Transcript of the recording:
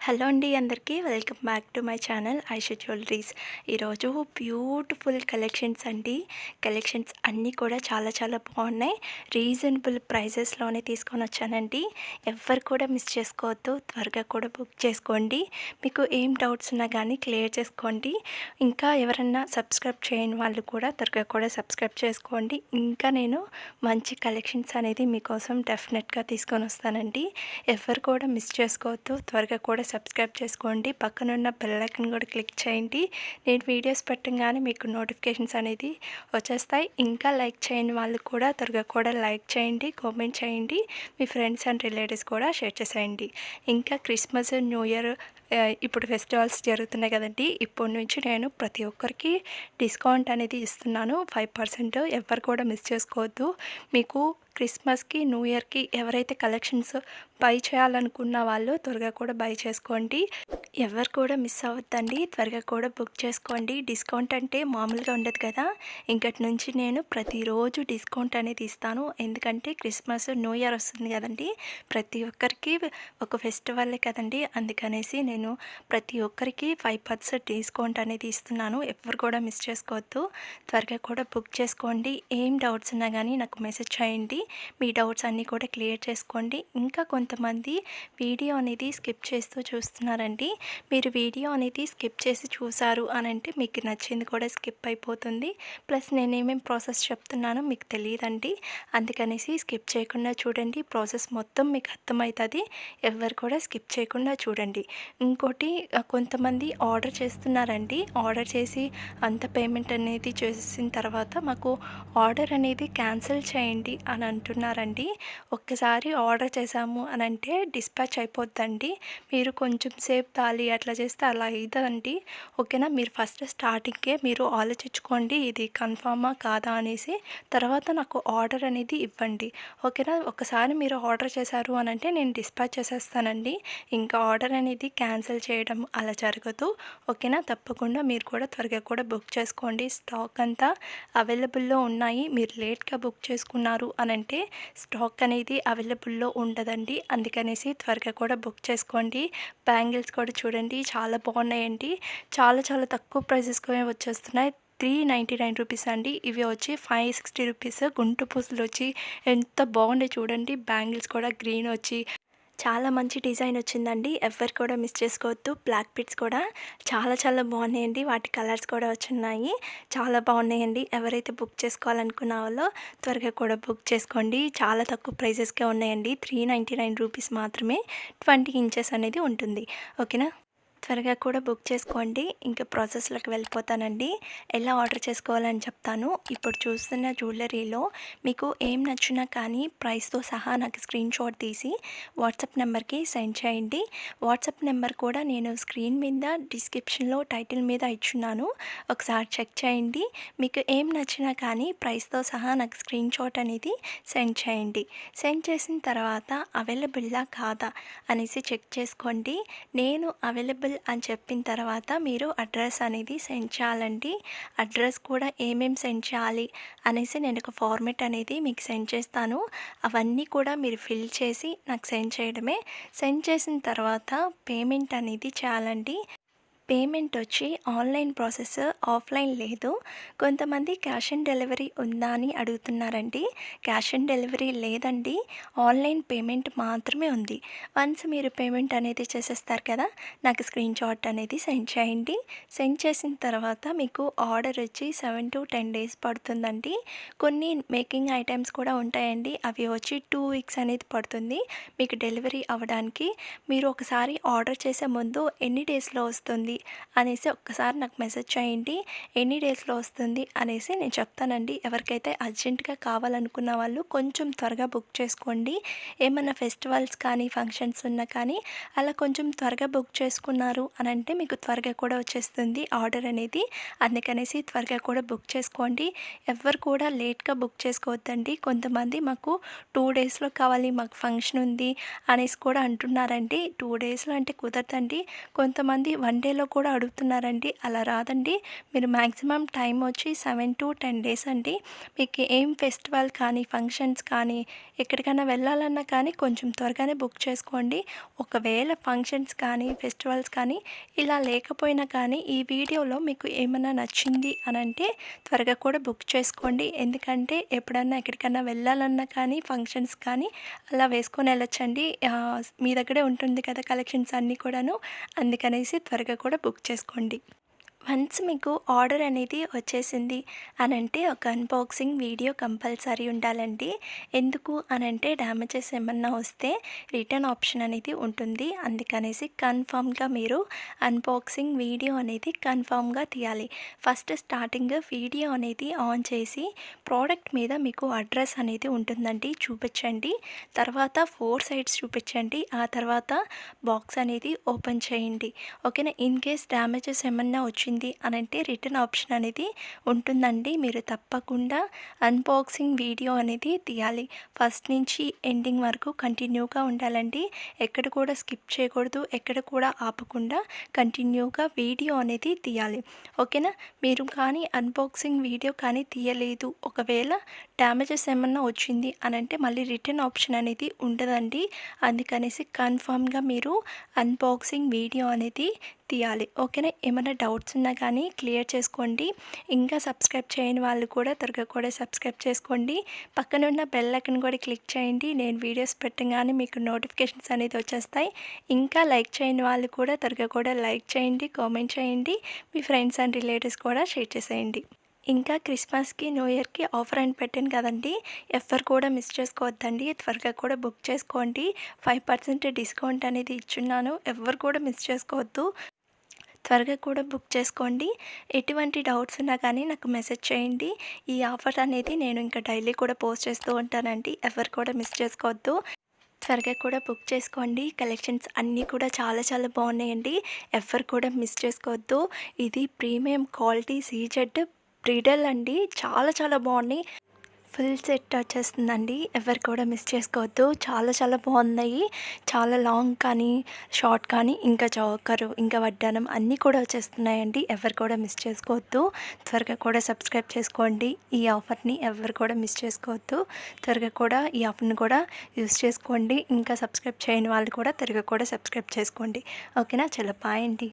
Hello అండి అందరికీ welcome back to my channel Aisha jewelleries. ఈరోజు బ్యూటిఫుల్ కలెక్షన్స్ అండి. కలెక్షన్స్ అన్నీ కూడా చాలా చాలా బాగున్నాయి. రీజనబుల్ ప్రైజెస్లోనే తీసుకొని వచ్చానండి. ఎవ్వరు కూడా మిస్ చేసుకోవద్దు, త్వరగా కూడా బుక్ చేసుకోండి. మీకు ఏం డౌట్స్ ఉన్నా కానీ క్లియర్ చేసుకోండి. ఇంకా ఎవరన్నా సబ్స్క్రైబ్ చేయని వాళ్ళు కూడా త్వరగా కూడా సబ్స్క్రైబ్ చేసుకోండి. ఇంకా నేను మంచి కలెక్షన్స్ అనేది మీకోసం డెఫినెట్గా తీసుకొని వస్తానండి. ఎవరు కూడా మిస్ చేసుకోవద్దు, త్వరగా కూడా సబ్స్క్రైబ్ చేసుకోండి. పక్కనున్న బెల్ ఐకాన్ కూడా క్లిక్ చేయండి. నేను వీడియోస్ పెట్టగానే మీకు నోటిఫికేషన్స్ అనేది వచ్చేస్తాయి. ఇంకా లైక్ చేయని వాళ్ళు కూడా త్వరగా కూడా లైక్ చేయండి, కామెంట్ చేయండి. మీ ఫ్రెండ్స్ అండ్ రిలేటివ్స్ కూడా షేర్ చేసేయండి. ఇంకా క్రిస్మస్, న్యూ ఇయర్ ఇప్పుడు ఫెస్టివల్స్ జరుగుతున్నాయి కదండి. ఇప్పటి నుంచి నేను ప్రతి ఒక్కరికి డిస్కౌంట్ అనేది ఇస్తున్నాను 5%. ఎవరు కూడా మిస్ చేసుకోవద్దు. మీకు క్రిస్మస్కి, న్యూ ఇయర్కి ఎవరైతే కలెక్షన్స్ బై చేయాలనుకున్న వాళ్ళు త్వరగా కూడా బై చేసుకోండి. ఎవరు కూడా మిస్ అవ్వద్దండి, త్వరగా కూడా బుక్ చేసుకోండి. డిస్కౌంట్ అంటే మామూలుగా ఉండదు కదా. ఇంకటి నుంచి నేను ప్రతిరోజు డిస్కౌంట్ అనేది ఇస్తాను. ఎందుకంటే క్రిస్మస్, న్యూ ఇయర్ వస్తుంది కదండి. ప్రతి ఒక్కరికి ఒక ఫెస్టివల్లే కదండి. అందుకనేసి నేను ప్రతి ఒక్కరికి 5% డిస్కౌంట్ అనేది ఇస్తున్నాను. ఎవరు కూడా మిస్ చేసుకోవద్దు, త్వరగా కూడా బుక్ చేసుకోండి. ఏం డౌట్స్ ఉన్నా కానీ నాకు మెసేజ్ చేయండి. మీ డౌట్స్ అన్నీ కూడా క్లియర్ చేసుకోండి. ఇంకా కొంతమంది వీడియో అనేది స్కిప్ చేస్తూ చూస్తున్నారండి. మీరు వీడియో అనేది స్కిప్ చేసి చూసారు అని అంటే మీకు నచ్చింది కూడా స్కిప్ అయిపోతుంది. ప్లస్ నేనేమేం ప్రాసెస్ చెప్తున్నానో మీకు తెలియదండి. అందుకనేసి స్కిప్ చేయకుండా చూడండి. ప్రాసెస్ మొత్తం మీకు అర్థమవుతుంది. ఎవరు కూడా స్కిప్ చేయకుండా చూడండి. ఇంకోటి, కొంతమంది ఆర్డర్ చేస్తున్నారండి. ఆర్డర్ చేసి అంత పేమెంట్ అనేది చేసిన తర్వాత మాకు ఆర్డర్ అనేది క్యాన్సిల్ చేయండి అని అంటున్నారండి. ఒక్కసారి ఆర్డర్ చేసాము అని అంటే డిస్పాచ్ అయిపోద్దండి. మీరు కొంచెం సేపు తాలి అట్లా చేస్తే అలా అవుతుందండి. ఓకేనా. మీరు ఫస్ట్ స్టార్టింగే మీరు ఆలోచించుకోండి, ఇది కన్ఫామా కాదా అనేసి. తర్వాత నాకు ఆర్డర్ అనేది ఇవ్వండి. ఓకేనా. ఒకసారి మీరు ఆర్డర్ చేశారు అని అంటే నేను డిస్పాచ్ చేసేస్తానండి. ఇంకా ఆర్డర్ అనేది క్యాన్సిల్ చేయడం అలా జరగదు. ఓకేనా. తప్పకుండా మీరు కూడా త్వరగా కూడా బుక్ చేసుకోండి. స్టాక్ అంతా అవైలబుల్లో ఉన్నాయి. మీరు లేట్గా బుక్ చేసుకున్నారు అని అంటే స్టాక్ అనేది అవైలబుల్లో ఉండదండి. అందుకనేసి త్వరగా కూడా బుక్ చేసుకోండి. బ్యాంగిల్స్ కూడా చూడండి, చాలా బాగున్నాయండి. చాలా చాలా తక్కువ ప్రైజెస్కి వచ్చేస్తున్నాయి. 399 రూపీస్ అండి. ఇవి వచ్చి 560 రూపీస్. గుంటు పూసలు వచ్చి ఎంత బాగున్నాయి చూడండి. బ్యాంగిల్స్ కూడా గ్రీన్ వచ్చి చాలా మంచి డిజైన్ వచ్చిందండి. ఎవరు కూడా మిస్ చేసుకోవద్దు. బ్లాక్ బిట్స్ కూడా చాలా చాలా బాగున్నాయండి. వాటి కలర్స్ కూడా వచ్చున్నాయి. చాలా బాగున్నాయండి. ఎవరైతే బుక్ చేసుకోవాలనుకున్న వాళ్ళో త్వరగా కూడా బుక్ చేసుకోండి. చాలా తక్కువ ప్రైజెస్కే ఉన్నాయండి. 399 రూపీస్ మాత్రమే. 20 ఇంచెస్ అనేది ఉంటుంది. ఓకేనా. త్వరగా కూడా బుక్ చేసుకోండి. ఇంకా ప్రాసెస్లోకి వెళ్ళిపోతానండి. ఎలా ఆర్డర్ చేసుకోవాలని చెప్తాను. ఇప్పుడు చూస్తున్న జ్యువెలరీలో మీకు ఏం నచ్చినా కానీ ప్రైస్తో సహా నాకు స్క్రీన్ షాట్ తీసి వాట్సాప్ నెంబర్కి సెండ్ చేయండి. వాట్సాప్ నెంబర్ కూడా నేను స్క్రీన్ మీద డిస్క్రిప్షన్లో టైటిల్ మీద ఇచ్చున్నాను. ఒకసారి చెక్ చేయండి. మీకు ఏం నచ్చినా కానీ ప్రైస్తో సహా నాకు స్క్రీన్ షాట్ అనేది సెండ్ చేయండి. సెండ్ చేసిన తర్వాత అవైలబుల్లా కాదా అనేసి చెక్ చేసుకోండి. నేను అవైలబుల్ అని చెప్పిన తర్వాత మీరు అడ్రస్ అనేది సెండ్ చేయాలండి. అడ్రస్ కూడా ఏమేమి సెండ్ చేయాలి అనేసి నేను ఒక ఫార్మేట్ అనేది మీకు సెండ్ చేస్తాను. అవన్నీ కూడా మీరు ఫిల్ చేసి నాకు సెండ్ చేయడమే. సెండ్ చేసిన తర్వాత పేమెంట్ అనేది చేయాలండి. పేమెంట్ వచ్చి ఆన్లైన్ ప్రాసెస్, ఆఫ్లైన్ లేదు. కొంతమంది క్యాష్ ఆన్ డెలివరీ ఉందా అని అడుగుతున్నారండి. క్యాష్ ఆన్ డెలివరీ లేదండి. ఆన్లైన్ పేమెంట్ మాత్రమే ఉంది. వన్స్ మీరు పేమెంట్ అనేది చేసేస్తారు కదా, నాకు స్క్రీన్ షాట్ అనేది సెండ్ చేయండి. సెండ్ చేసిన తర్వాత మీకు ఆర్డర్ వచ్చి 7 to 10 డేస్ పడుతుందండి. కొన్ని మేకింగ్ ఐటమ్స్ కూడా ఉంటాయండి. అవి వచ్చి 2 వీక్స్ అనేది పడుతుంది మీకు డెలివరీ అవ్వడానికి. మీరు ఒకసారి ఆర్డర్ చేసే ముందు ఎన్ని డేస్లో వస్తుంది అనేసి ఒక్కసారి నాకు మెసేజ్ చేయండి. ఎన్ని డేస్లో వస్తుంది అనేసి నేను చెప్తానండి. ఎవరికైతే అర్జెంటుగా కావాలనుకున్న వాళ్ళు కొంచెం త్వరగా బుక్ చేసుకోండి. ఏమన్నా ఫెస్టివల్స్ కానీ ఫంక్షన్స్ ఉన్నా కానీ అలా కొంచెం త్వరగా బుక్ చేసుకున్నారు అని అంటే మీకు త్వరగా కూడా వచ్చేస్తుంది ఆర్డర్ అనేది. అందుకనేసి త్వరగా కూడా బుక్ చేసుకోండి. ఎవరు కూడా లేట్గా బుక్ చేసుకోవద్దండి. కొంతమంది మాకు 2 డేస్లో కావాలి, మాకు ఫంక్షన్ ఉంది అనేసి కూడా అంటున్నారండి. 2 డేస్లో అంటే కుదరదండి. కొంతమంది 1 డేలో కూడా అడుగుతున్నారండి. అలా రాదండి. మీరు మ్యాక్సిమం టైం వచ్చి 7 to 10 డేస్ అండి. మీకు ఏం ఫెస్టివల్ కానీ, ఫంక్షన్స్ కానీ, ఎక్కడికైనా వెళ్ళాలన్నా కానీ కొంచెం త్వరగానే బుక్ చేసుకోండి. ఒకవేళ ఫంక్షన్స్ కానీ, ఫెస్టివల్స్ కానీ ఇలా లేకపోయినా కానీ ఈ వీడియోలో మీకు ఏమన్నా నచ్చింది అనంటే త్వరగా కూడా బుక్ చేసుకోండి. ఎందుకంటే ఎప్పుడన్నా ఎక్కడికన్నా వెళ్ళాలన్నా కానీ, ఫంక్షన్స్ కానీ అలా వేసుకొని వెళ్ళొచ్చండి. మీ దగ్గరే ఉంటుంది కదా కలెక్షన్స్ అన్నీ కూడాను. అందుకనేసి త్వరగా కూడా బుక్ చేసుకోండి. వన్స్ మీకు ఆర్డర్ అనేది వచ్చేసింది అనంటే ఒక అన్బాక్సింగ్ వీడియో కంపల్సరీ ఉండాలండి. ఎందుకు అనంటే డ్యామేజెస్ ఏమన్నా వస్తే రిటర్న్ ఆప్షన్ అనేది ఉంటుంది. అందుకనేసి కన్ఫామ్గా మీరు అన్బాక్సింగ్ వీడియో అనేది కన్ఫామ్గా తీయాలి. ఫస్ట్ స్టార్టింగ్ వీడియో అనేది ఆన్ చేసి ప్రోడక్ట్ మీద మీకు అడ్రస్ అనేది ఉంటుందండి, చూపించండి. తర్వాత 4 సైడ్స్ చూపించండి. ఆ తర్వాత బాక్స్ అనేది ఓపెన్ చేయండి. ఓకేనా. ఇన్ కేస్ డ్యామేజెస్ ఏమన్నా వచ్చింది అనంటే రిటర్న్ ఆప్షన్ అనేది ఉంటుందండి. మీరు తప్పకుండా అన్బాక్సింగ్ వీడియో అనేది తీయాలి. ఫస్ట్ నుంచి ఎండింగ్ వరకు కంటిన్యూగా ఉండాలండి. ఎక్కడ కూడా స్కిప్ చేయకూడదు, ఎక్కడ కూడా ఆపకుండా కంటిన్యూగా వీడియో అనేది తీయాలి. ఓకేనా. మీరు కానీ అన్బాక్సింగ్ వీడియో కానీ తీయలేదు, ఒకవేళ డ్యామేజెస్ ఏమన్నా వచ్చింది అనంటే మళ్ళీ రిటర్న్ ఆప్షన్ అనేది ఉండదండి. అందుకనేసి కన్ఫామ్గా మీరు అన్బాక్సింగ్ వీడియో అనేది తీయాలి. ఓకేనా. ఏమైనా డౌట్స్ ఉన్నా కానీ క్లియర్ చేసుకోండి. ఇంకా సబ్స్క్రైబ్ చేయని వాళ్ళు కూడా త్వరగా కూడా సబ్స్క్రైబ్ చేసుకోండి. పక్కనున్న బెల్ ఐకాన్ కూడా క్లిక్ చేయండి. నేను వీడియోస్ పెట్టగానే మీకు నోటిఫికేషన్స్ అనేది వచ్చేస్తాయి. ఇంకా లైక్ చేయని వాళ్ళు కూడా త్వరగా కూడా లైక్ చేయండి, కామెంట్ చేయండి. మీ ఫ్రెండ్స్ అండ్ రిలేటివ్స్ కూడా షేర్ చేసేయండి. ఇంకా క్రిస్మస్కి, న్యూ ఇయర్కి ఆఫర్ అని పెట్టాను కదండి, ఎవ్వరు కూడా మిస్ చేసుకోవద్దండి. త్వరగా కూడా బుక్ చేసుకోండి. 5% డిస్కౌంట్ అనేది ఇచ్చున్నాను. ఎవ్వరు కూడా మిస్ చేసుకోవద్దు. త్వరగా కూడా బుక్ చేసుకోండి. ఎటువంటి డౌట్స్ ఉన్నా కానీ నాకు మెసేజ్ చేయండి. ఈ ఆఫర్ అనేది నేను ఇంకా డైలీ కూడా పోస్ట్ చేస్తూ ఉంటానండి. ఎవరు కూడా మిస్ చేసుకోవద్దు. త్వరగా కూడా బుక్ చేసుకోండి. కలెక్షన్స్ అన్నీ కూడా చాలా చాలా బాగున్నాయండి. ఎవ్వరు కూడా మిస్ చేసుకోవద్దు. ఇది ప్రీమియం క్వాలిటీ సీజెడ్ బ్రిడల్ అండి. చాలా చాలా బాగున్నాయి. ఫుల్ సెట్ వచ్చేస్తుందండి. ఎవరు కూడా మిస్ చేసుకోవద్దు. చాలా చాలా బాగున్నాయి. చాలా లాంగ్ కానీ, షార్ట్ కానీ, ఇంకా చౌకరు, ఇంకా వడ్డానం అన్నీ కూడా వచ్చేస్తున్నాయండి. ఎవరు కూడా మిస్ చేసుకోవద్దు. త్వరగా కూడా సబ్స్క్రైబ్ చేసుకోండి. ఈ ఆఫర్ని ఎవరు కూడా మిస్ చేసుకోవద్దు. త్వరగా కూడా ఈ ఆఫర్ని కూడా యూస్ చేసుకోండి. ఇంకా సబ్స్క్రైబ్ చేయని వాళ్ళు కూడా త్వరగా కూడా సబ్స్క్రైబ్ చేసుకోండి. ఓకేనా. చాలా బాయ్ అండి.